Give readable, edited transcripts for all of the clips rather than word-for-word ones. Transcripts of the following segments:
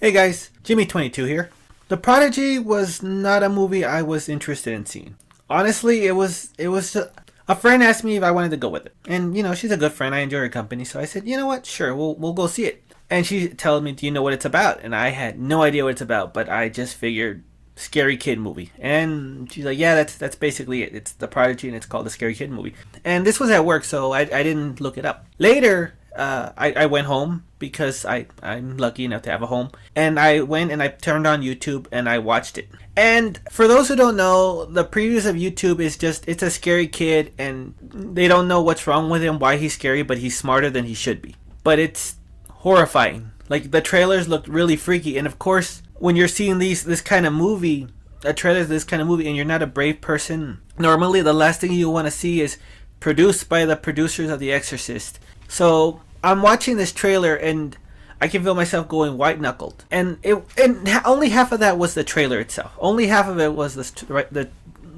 Hey guys, Jimmy22 here. The Prodigy was not a movie I was interested in seeing. Honestly, it was a friend asked me if I wanted to go with it. And she's a good friend. I enjoy her company, so I said, "You know what? Sure, we'll go see it." And she told me, "Do you know what it's about?" And I had no idea what it's about, but I just figured scary kid movie. And she's like, "Yeah, that's basically it. It's The Prodigy and it's called the Scary Kid movie." And this was at work, so I didn't look it up. Later, I went home because I'm lucky enough to have a home. And I went and I turned on YouTube and I watched it. And for those who don't know, the previews of YouTube is just, it's a scary kid and they don't know what's wrong with him, why he's scary, but he's smarter than he should be. But it's horrifying. Like, the trailers looked really freaky. And of course, when you're seeing this kind of movie, a trailer of this kind of movie, and you're not a brave person, normally the last thing you want to see is produced by the producers of The Exorcist. So I'm watching this trailer and I can feel myself going white knuckled. And only half of that was the trailer itself. Only half of it was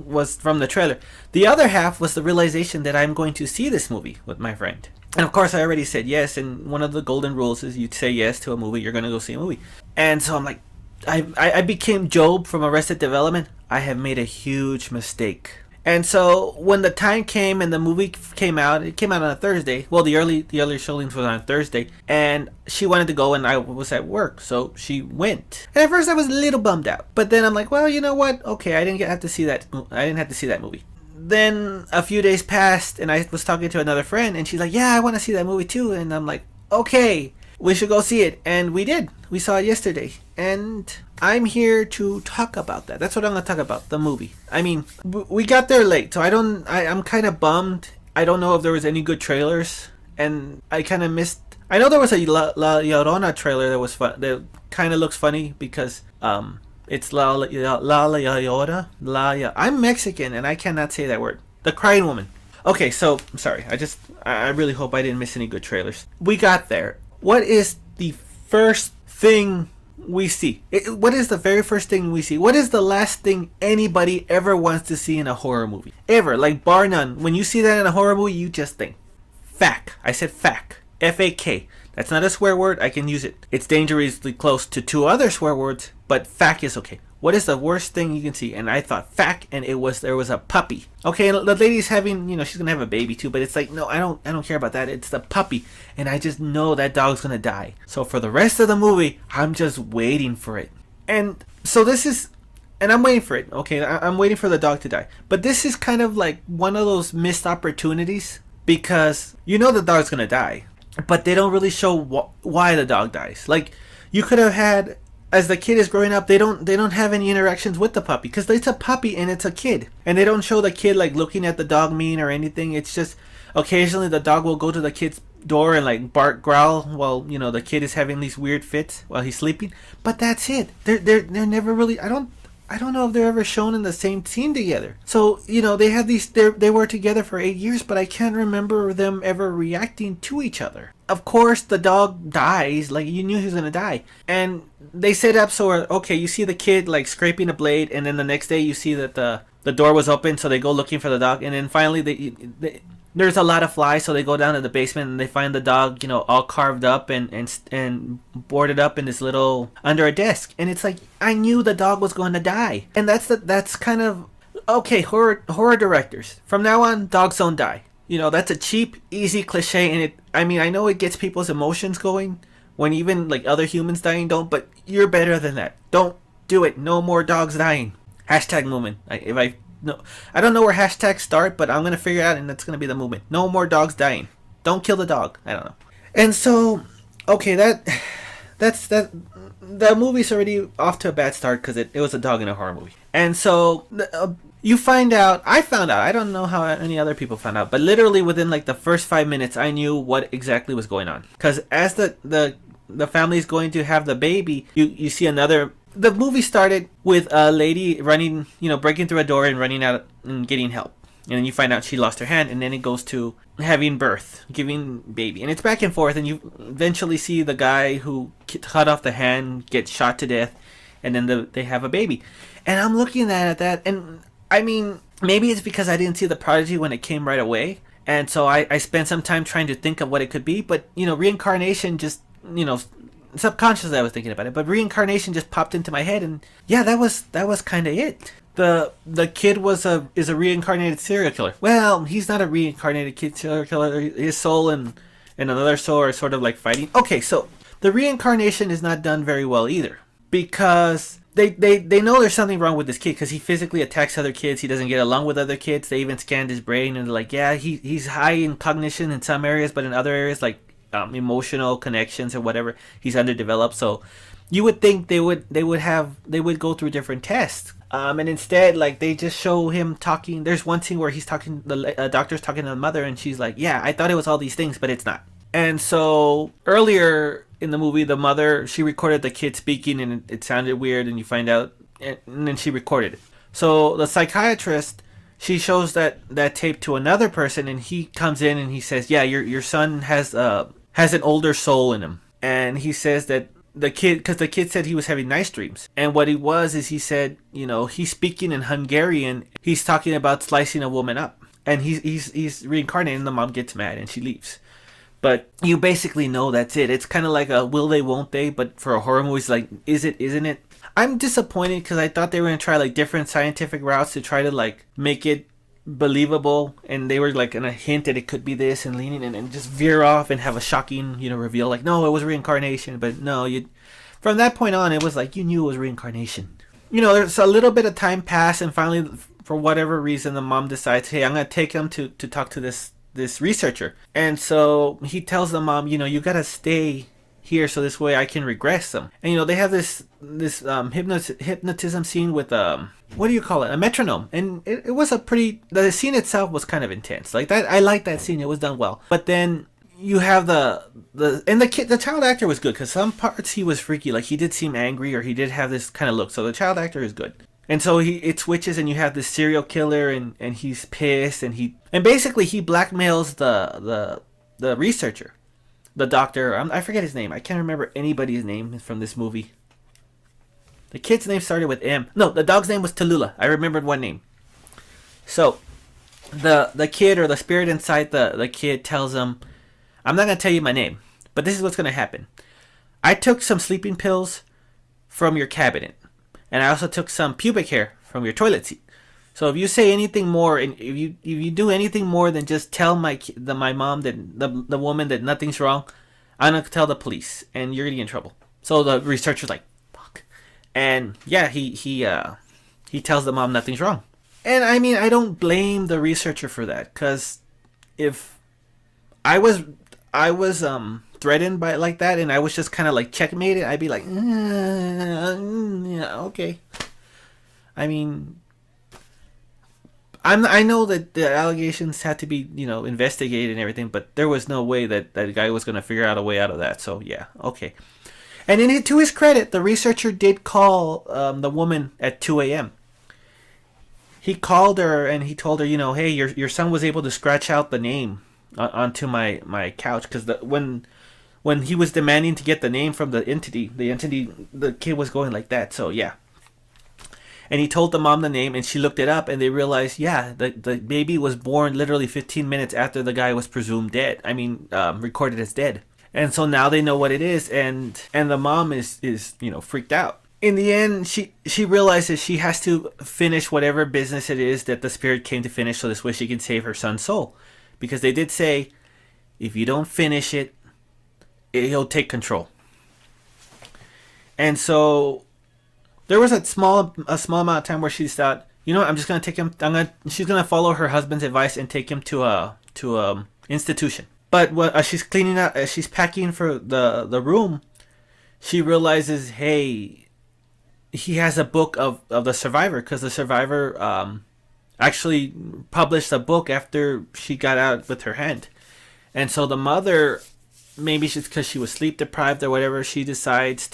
was from the trailer. The other half was the realization that I'm going to see this movie with my friend. And of course, I already said yes. And one of the golden rules is you say yes to a movie, you're going to go see a movie. And so I'm like, I became Job from Arrested Development. I have made a huge mistake. And so when the time came and the movie came out, it came out on a Thursday. Well, the early showings was on a Thursday, and she wanted to go, and I was at work, so she went. And at first, I was a little bummed out, but then I'm like, well, you know what? Okay, I didn't have to see that. I didn't have to see that movie. Then a few days passed, and I was talking to another friend, and she's like, yeah, I want to see that movie too. And I'm like, okay, we should go see it. And we did. We saw it yesterday, and I'm here to talk about that. That's what I'm going to talk about, the movie. I mean, we got there late, so I'm kind of bummed. I don't know if there was any good trailers, and I kind of missed. I know there was a La Llorona trailer that was fun, that kind of looks funny because it's La Llorona. I'm Mexican and I cannot say that word. The Crying Woman. Okay, so I'm sorry. I really hope I didn't miss any good trailers. We got there. What is the first thing we see? What is the very first thing we see? What is the last thing anybody ever wants to see in a horror movie? Ever. Like, bar none. When you see that in a horror movie, you just think, fack. I said fack. F-A-K. That's not a swear word. I can use it. It's dangerously close to two other swear words, but fack is okay. What is the worst thing you can see? And I thought fack, and there was a puppy. Okay, and the lady's having, she's gonna have a baby too, but it's like, no, I don't care about that. It's the puppy, and I just know that dog's gonna die. So for the rest of the movie, I'm just waiting for it. And so and I'm waiting for it. Okay, I'm waiting for the dog to die. But this is kind of like one of those missed opportunities because the dog's gonna die, but they don't really show why the dog dies. Like, you could have had, as the kid is growing up, they don't have any interactions with the puppy because it's a puppy and it's a kid, and they don't show the kid like looking at the dog mean or anything. It's just occasionally the dog will go to the kid's door and like bark, growl while the kid is having these weird fits while he's sleeping. But that's it. They're never really. I don't know if they're ever shown in the same scene together. So they have these. They were together for 8 years, but I can't remember them ever reacting to each other. Of course, the dog dies. Like, you knew he was gonna die, and they set up so okay. You see the kid like scraping a blade, and then the next day you see that the door was open, so they go looking for the dog, and then finally there's a lot of flies, so they go down to the basement and they find the dog, all carved up and boarded up in this little under a desk. And it's like, I knew the dog was going to die, and that's kind of okay. Horror directors, from now on, dogs don't die. That's a cheap, easy cliche, and I know it gets people's emotions going when even like other humans dying don't, but you're better than that. Don't do it. No more dogs dying. Hashtag movement. No, I don't know where hashtags start, but I'm gonna figure it out, and that's gonna be the movement. No more dogs dying. Don't kill the dog. I don't know. And so, okay, that's that. The movie's already off to a bad start because it was a dog in a horror movie. And so you find out. I found out. I don't know how any other people found out, but literally within like the first 5 minutes, I knew what exactly was going on. Because as the family's going to have the baby, you see another. The movie started with a lady running, breaking through a door and running out and getting help. And then you find out she lost her hand, and then it goes to having birth, giving baby. And it's back and forth, and you eventually see the guy who cut off the hand get shot to death, and then they have a baby. And I'm looking at that, and I mean, maybe it's because I didn't see The Prodigy when it came right away. And so I spent some time trying to think of what it could be. But, reincarnation just, subconsciously I was thinking about it, but reincarnation just popped into my head, and yeah, that was kind of it. The kid is a reincarnated serial killer. Well, he's not a reincarnated kid serial killer. His soul and another soul are sort of like fighting. Okay, so the reincarnation is not done very well either, because they know there's something wrong with this kid because he physically attacks other kids. He doesn't get along with other kids. They even scanned his brain and they're like, yeah, he's high in cognition in some areas, but in other areas like emotional connections or whatever, he's underdeveloped. So you would think they would go through different tests. And instead, like, they just show him talking. There's one scene where he's talking, the doctor's talking to the mother, and she's like, yeah, I thought it was all these things, but it's not. And so earlier in the movie, the mother, she recorded the kid speaking, and it sounded weird, and you find out, and then she recorded it. So the psychiatrist, she shows that tape to another person, and he comes in and he says, yeah, your son has an older soul in him. And he says that because the kid said he was having nice dreams. And what he was is, he said, he's speaking in Hungarian. He's talking about slicing a woman up. And he's reincarnated, and the mom gets mad and she leaves. But you basically know that's it. It's kind of like a will they, won't they, but for a horror movie, it's like, is it, isn't it? I'm disappointed because I thought they were going to try like different scientific routes to try to like make it believable, and they were like gonna hint that it could be this and leaning and just veer off and have a shocking reveal like, no, it was reincarnation. But no, from that point on, it was like you knew it was reincarnation. There's a little bit of time passed, and finally, for whatever reason, the mom decides, hey, I'm gonna take him to talk to this researcher. And so he tells the mom, you gotta stay here so this way I can regress them. And they have this hypnotism scene with what do you call it, a metronome. And it was the scene itself was kind of intense like that. I liked that scene, it was done well. But then you have the child actor was good, because some parts he was freaky, like he did seem angry, or he did have this kind of look. So the child actor is good. And so it switches, and you have this serial killer, and he's pissed, and basically he blackmails the researcher, the doctor. I forget his name. I can't remember anybody's name from this movie. The kid's name started with M. No, the dog's name was Tallulah. I remembered one name. So the kid, or the spirit inside the kid, tells him, I'm not going to tell you my name, but this is what's going to happen. I took some sleeping pills from your cabinet, and I also took some pubic hair from your toilet seat. So if you say anything more, and if you do anything more than just tell my mom, that the woman, that nothing's wrong, I'm gonna tell the police, and you're gonna get in trouble. So the researcher's like, fuck, and yeah, he tells the mom nothing's wrong. And I mean, I don't blame the researcher for that, because if I was threatened by it like that, and I was just kind of like checkmated, I'd be like, yeah, okay. I mean, I know that the allegations had to be, investigated and everything, but there was no way that guy was going to figure out a way out of that. So yeah, okay. And to his credit, the researcher did call the woman at 2 a.m. He called her and he told her, hey, your son was able to scratch out the name onto my couch, because when he was demanding to get the name from the entity, the kid was going like that. So yeah. And he told the mom the name, and she looked it up, and they realized, yeah, the baby was born literally 15 minutes after the guy was presumed dead. I mean, recorded as dead. And so now they know what it is, and the mom is freaked out. In the end, she realizes she has to finish whatever business it is that the spirit came to finish, so this way she can save her son's soul. Because they did say, if you don't finish it, he'll take control. And so there was a small amount of time where she thought, I'm just gonna take him. She's gonna follow her husband's advice and take him to a institution. But as she's cleaning out, as she's packing for the room, she realizes, hey, he has a book of the survivor, because the survivor actually published a book after she got out with her hand. And so the mother, maybe she's because she was sleep deprived or whatever, she decides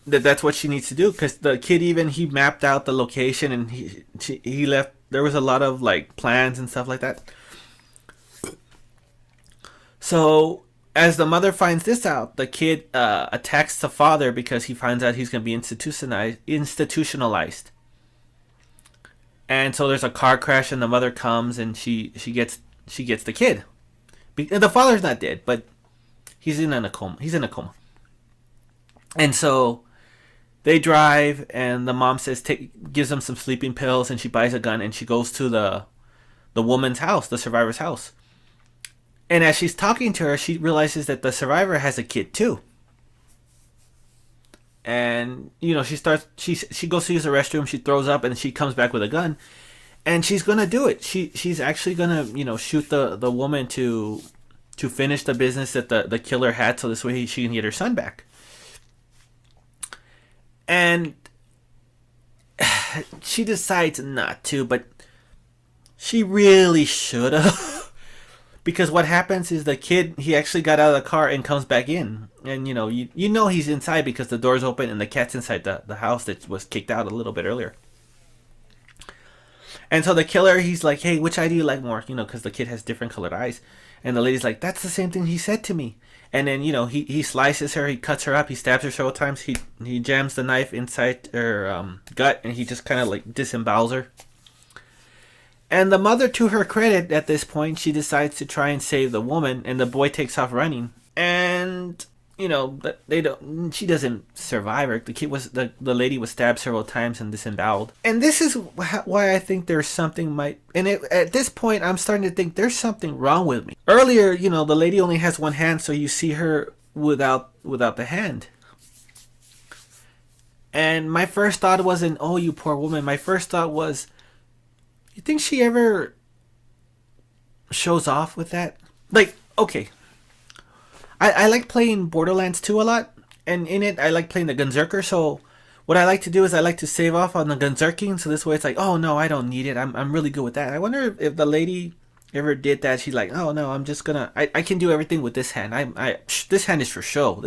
that's what she needs to do, because the kid, even he mapped out the location, and he left. There was a lot of like plans and stuff like that. So as the mother finds this out, the kid attacks the father because he finds out he's going to be institutionalized. And so there's a car crash, and the mother comes, and she gets the kid. The father's not dead, but He's in a coma. And so they drive, and the mom says, gives him some sleeping pills, and she buys a gun, and she goes to the woman's house, the survivor's house. And as she's talking to her, she realizes that the survivor has a kid too. And she goes to use the restroom, she throws up, and she comes back with a gun, and she's gonna do it. She's actually gonna shoot the woman to finish the business that the killer had, so this way she can get her son back. And she decides not to, but she really should have. Because what happens is the kid, he actually got out of the car and comes back in. And you know he's inside because the door's open and the cat's inside the house that was kicked out a little bit earlier. And so the killer, he's like, hey, which eye do you like more? Because the kid has different colored eyes. And the lady's like, that's the same thing he said to me. And then, he slices her, he cuts her up, he stabs her several times, he jams the knife inside her gut, and he just kind of like disembowels her. And the mother, to her credit, at this point, she decides to try and save the woman, and the boy takes off running. And she doesn't survive her. The lady was stabbed several times and disemboweled. And this is why I think there's something at this point I'm starting to think there's something wrong with me. Earlier, the lady only has one hand, so you see her without the hand. And my first thought wasn't, oh, you poor woman. My first thought was, you think she ever shows off with that? Like, okay. I like playing Borderlands 2 a lot, and in it I like playing the Gunzerker, so what I like to do is I like to save off on the Gunzerking, so this way it's like, oh no, I don't need it, I'm really good with that. I wonder if the lady ever did that. She's like, oh no, I'm just gonna, I can do everything with this hand. This hand is for show.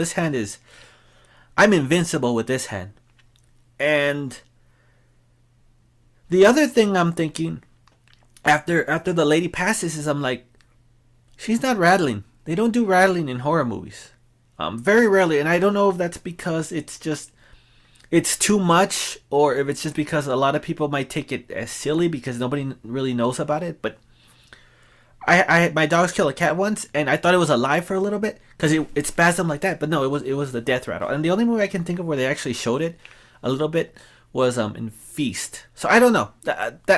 I'm invincible with this hand. And the other thing I'm thinking, after the lady passes, is I'm like, she's not rattling. They don't do rattling in horror movies. Very rarely. And I don't know if that's because it's too much, or if it's just because a lot of people might take it as silly because nobody really knows about it. But my dogs killed a cat once, and I thought it was alive for a little bit because it spasmed like that. But no, it was the death rattle. And the only movie I can think of where they actually showed it a little bit was in Feast. So I don't know.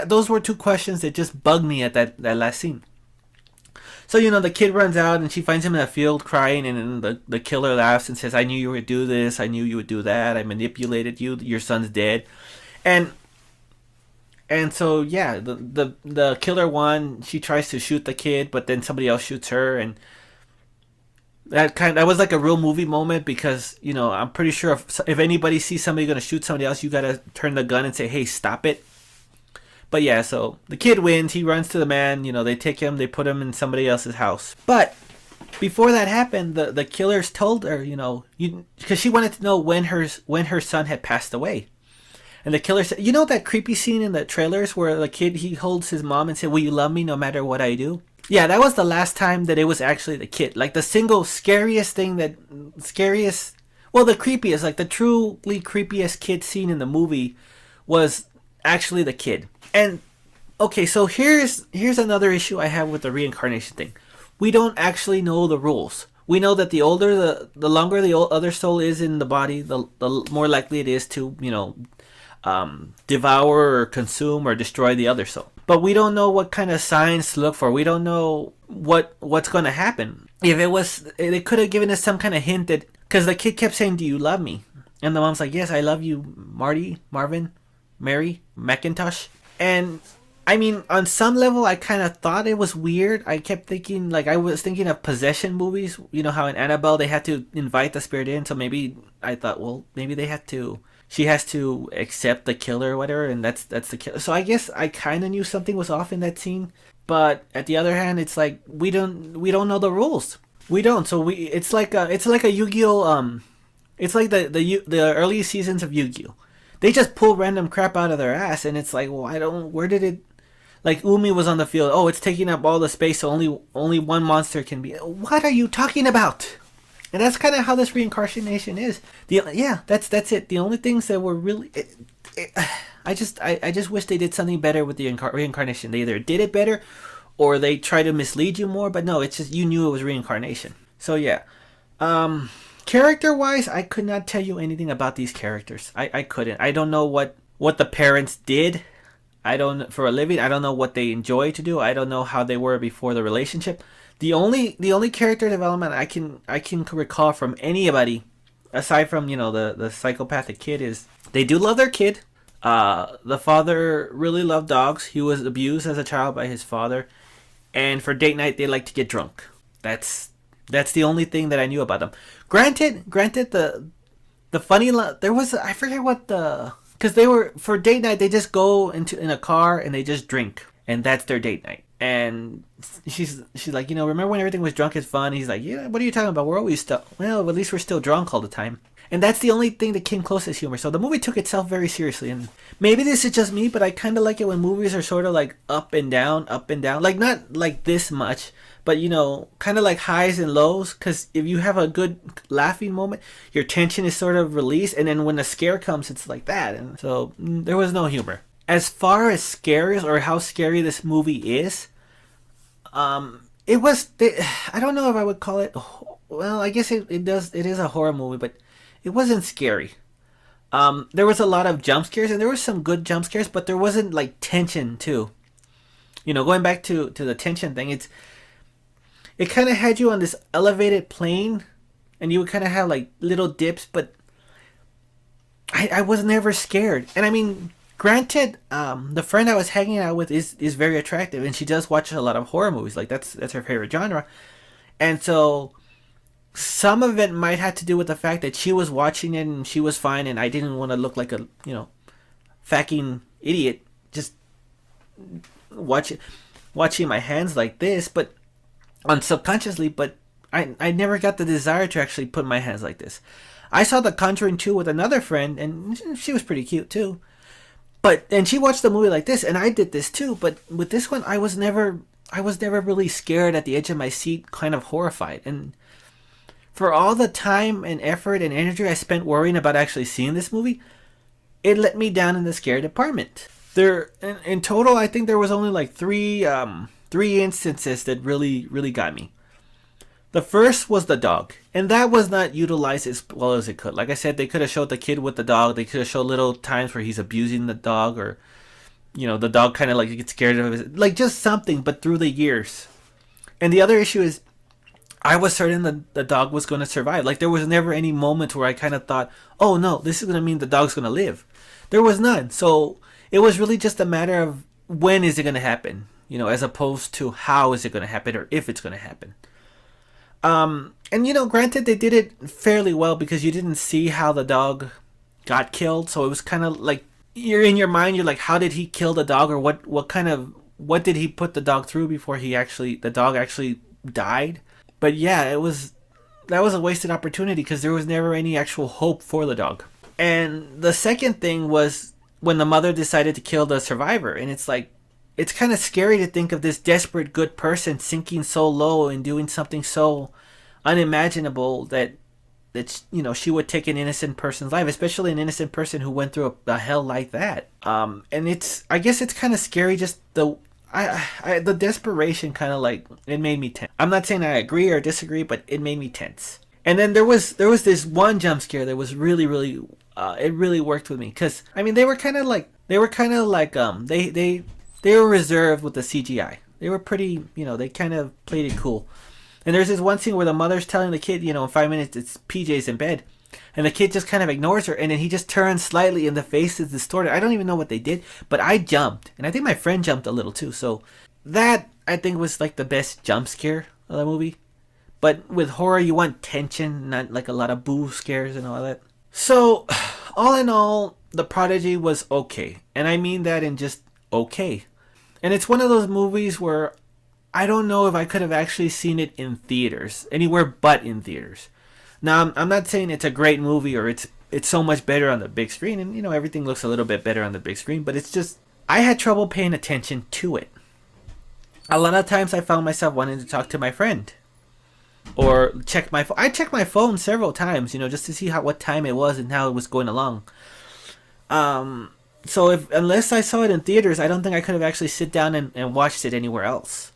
Those were two questions that just bugged me at that last scene. So, the kid runs out and she finds him in a field crying, and then the killer laughs and says, I knew you would do this, I knew you would do that, I manipulated you, your son's dead. And so, yeah, the killer won. She tries to shoot the kid, but then somebody else shoots her, and that was like a real movie moment, because, I'm pretty sure if anybody sees somebody going to shoot somebody else, you got to turn the gun and say, hey, stop it. But yeah, so the kid wins. He runs to the man. They take him. They put him in somebody else's house. But before that happened, the killers told her, because she wanted to know when her son had passed away. And the killer said, that creepy scene in the trailers where the kid, he holds his mom and said, will you love me no matter what I do? Yeah, that was the last time that it was actually the kid. Like the single scariest thing the creepiest, like the truly creepiest kid scene in the movie was actually the kid. And okay, so here's another issue I have with the reincarnation thing. We don't actually know the rules. We know that the longer the other soul is in the body, the more likely it is to devour or consume or destroy the other soul. But we don't know what kind of signs to look for. We don't know what's going to happen. They could have given us some kind of hint that, because the kid kept saying, do you love me? And the mom's like, yes, I love you, Marvin, Mary, Macintosh. And I mean, on some level, I kind of thought it was weird. I kept thinking, I was thinking of possession movies. How in Annabelle, they had to invite the spirit in. So maybe I thought, well, maybe she has to accept the killer or whatever. And that's the killer. So I guess I kind of knew something was off in that scene. But at the other hand, it's like, we don't know the rules. We don't. So it's like a Yu-Gi-Oh! It's like the early seasons of Yu-Gi-Oh! They just pull random crap out of their ass, and it's like, well, where did it... Like, Umi was on the field. Oh, it's taking up all the space, so only one monster can be... What are you talking about? And that's kind of how this reincarnation is. That's it. The only things that were really... I just wish they did something better with the reincarnation. They either did it better, or they try to mislead you more, but no, it's just, you knew it was reincarnation. So, yeah. Um, Character wise, I could not tell you anything about these characters. I couldn't. I don't know what the parents did. I don't for a living. I don't know what they enjoy to do. I don't know how they were before the relationship. The only character development I can recall from anybody, aside from the psychopathic kid, is they do love their kid. The father really loved dogs. He was abused as a child by his father, and for date night they like to get drunk. That's the only thing that I knew about them. Granted, the funny there was I forget what the because they were for date night they just go in a car and they just drink and that's their date night. And she's like, remember when everything was drunk is fun? He's like, yeah, what are you talking about? We're always still well, at least we're still drunk all the time. And that's the only thing that came close as humor. So the movie took itself very seriously. And maybe this is just me, but I kind of like it when movies are sort of like up and down, up and down. Like not like this much, but kind of like highs and lows. Because if you have a good laughing moment, your tension is sort of released. And then when the scare comes, it's like that. And so there was no humor. As far as scares or how scary this movie is, it was. I don't know if I would call it. Well, I guess it does. It is a horror movie, but it wasn't scary. There was a lot of jump scares, and there was some good jump scares, but there wasn't like tension too. Going back to the tension thing, it kind of had you on this elevated plane, and you would kind of have like little dips, but I was never scared. And I mean, granted, the friend I was hanging out with is very attractive, and she does watch a lot of horror movies. Like that's her favorite genre, and so some of it might have to do with the fact that she was watching it and she was fine, and I didn't want to look like a fucking idiot just watching my hands like this, but unsubconsciously. But I never got the desire to actually put my hands like this. I saw The Conjuring 2 with another friend, and she was pretty cute too. And she watched the movie like this, and I did this too. But with this one, I was never really scared at the edge of my seat, kind of horrified. And for all the time and effort and energy I spent worrying about actually seeing this movie, it let me down in the scare department. In total, I think there was only like three instances that really got me. The first was the dog, and that was not utilized as well as it could. Like I said, they could have showed the kid with the dog. They could have showed little times where he's abusing the dog, or the dog kind of like gets scared of it, like just something. But through the years, and the other issue is, I was certain that the dog was going to survive. Like there was never any moment where I kind of thought, "Oh no, this is going to mean the dog's going to live." There was none. So it was really just a matter of when is it going to happen, as opposed to how is it going to happen or if it's going to happen. And granted they did it fairly well because you didn't see how the dog got killed, so it was kind of like you're in your mind, you're like, how did he kill the dog, or what did he put the dog through before the dog actually died? But yeah, that was a wasted opportunity because there was never any actual hope for the dog. And the second thing was when the mother decided to kill the survivor, and it's like, it's kind of scary to think of this desperate good person sinking so low and doing something so unimaginable that she would take an innocent person's life, especially an innocent person who went through a hell like that. And I guess it's kind of scary, just the desperation kind of like, it made me tense. I'm not saying I agree or disagree, but it made me tense. And then there was this one jump scare that was really it really worked with me, because I mean they were kind of like they were reserved with the CGI. They were pretty, they kind of played it cool. And there's this one scene where the mother's telling the kid, in 5 minutes it's PJ's in bed. And the kid just kind of ignores her, and then he just turns slightly and the face is distorted. I don't even know what they did, but I jumped. And I think my friend jumped a little too. So that, I think, was like the best jump scare of the movie. But with horror, you want tension, not like a lot of boo scares and all that. So, all in all, The Prodigy was okay. And I mean that in just okay. And it's one of those movies where I don't know if I could have actually seen it in theaters, anywhere but in theaters. Now, I'm not saying it's a great movie or it's so much better on the big screen, and everything looks a little bit better on the big screen, but it's just, I had trouble paying attention to it. A lot of times I found myself wanting to talk to my friend or check my phone. I checked my phone several times, just to see what time it was and how it was going along. So unless I saw it in theaters, I don't think I could have actually sit down and watched it anywhere else.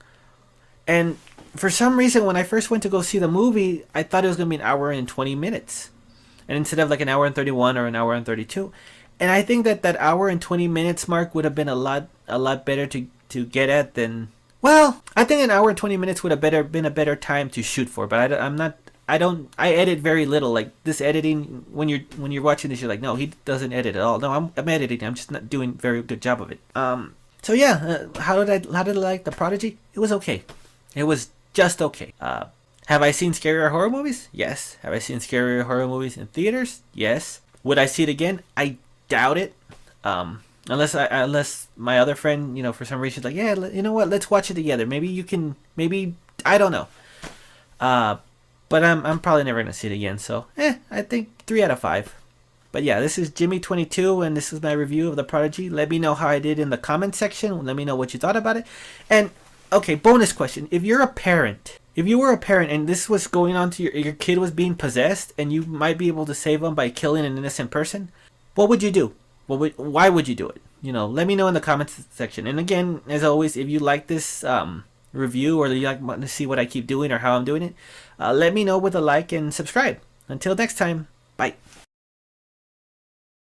And for some reason, when I first went to go see the movie, I thought it was gonna be an hour and 20 minutes, and instead of like an hour and 31 or an hour and 32, and I think that that hour and 20 minutes mark would have been a lot better to get at than. Well, I think an hour and 20 minutes would have been a better time to shoot for, but I'm not. I edit very little. Like this editing, when you're watching this, you're like, no, he doesn't edit at all. No, I'm editing. I'm just not doing a very good job of it. So yeah, how did I like The Prodigy? It was okay. It was just okay. Have I seen scarier horror movies? Yes. Have I seen scarier horror movies in theaters? Yes. Would I see it again? I doubt it. Unless my other friend, for some reason, like, yeah, you know what? Let's watch it together. Maybe you can. Maybe I don't know. But I'm probably never gonna see it again. So, I think 3 out of 5. But yeah, this is Jimmy22, and this is my review of The Prodigy. Let me know how I did in the comment section. Let me know what you thought about it. And okay, bonus question: if you were a parent and this was going on to your kid was being possessed, and you might be able to save them by killing an innocent person, what would you do? Why would you do it? Let me know in the comments section. And again, as always, if you like this review, or you want to see what I keep doing or how I'm doing it, let me know with a like and subscribe. Until next time, bye.